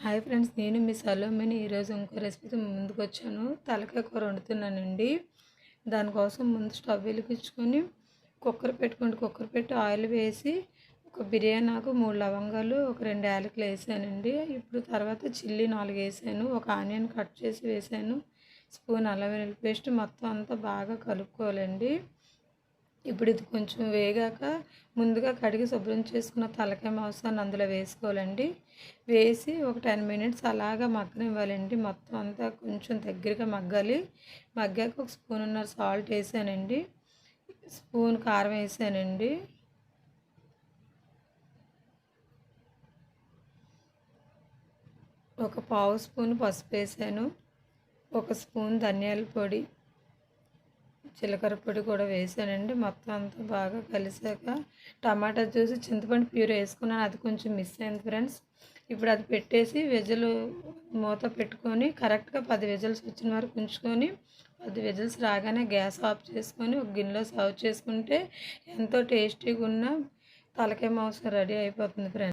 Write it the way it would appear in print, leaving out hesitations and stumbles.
Hi friends, నేను మీ సలోమిని. ఈరోజు ఇంకో రెసిపీతో ముందుకు వచ్చాను. తలకాయ కూర వండుతున్నానండి. దానికోసం ముందు స్టవ్ వెలిగించుకొని కుక్కర్ పెట్టి ఆయిల్ వేసి ఒక బిర్యానీ ఆకు, 3 లవంగాలు, ఒక 2 యాలకులు వేసానండి. ఇప్పుడు తర్వాత చిల్లీ 4 వేసాను, ఒక ఆనియన్ కట్ చేసి వేసాను, స్పూన్ అల్లం వెల్లుల్లి పేస్ట్. మొత్తం అంతా బాగా కలుపుకోవాలండి. ఇప్పుడు ఇది కొంచెం వేగాక ముందుగా కడిగి శుభ్రం చేసుకున్న తలకాయ మాంసాన్ని అందులో వేసుకోవాలండి. వేసి ఒక 10 మినిట్స్ అలాగా మగ్గనివ్వాలండి. మొత్తం అంతా కొంచెం దగ్గరగా మగ్గాలి. మగ్గాక ఒక స్పూన్నర సాల్ట్ వేసానండి, స్పూన్ కారం వేసానండి, ఒక పావు స్పూన్ పసుపు వేసాను, ఒక స్పూన్ ధనియాల పొడి, జీలకర్ర పొడి కూడా వేసానండి. మొత్తం అంతా బాగా కలిసాక టమాటా జ్యూస్, చింతపండు ప్యూర్ వేసుకున్నాను. అది కొంచెం మిస్ అయింది ఫ్రెండ్స్. ఇప్పుడు అది పెట్టేసి మూత పెట్టుకొని కరెక్ట్గా 10 విజిల్స్ వచ్చిన వరకు ఉంచుకొని 10 విజిల్స్ రాగానే గ్యాస్ ఆఫ్ చేసుకొని ఒక గిన్నెలో సర్వ్ చేసుకుంటే ఎంతో టేస్టీగా ఉన్న తలకాయ మాంసం రెడీ అయిపోతుంది ఫ్రెండ్స్.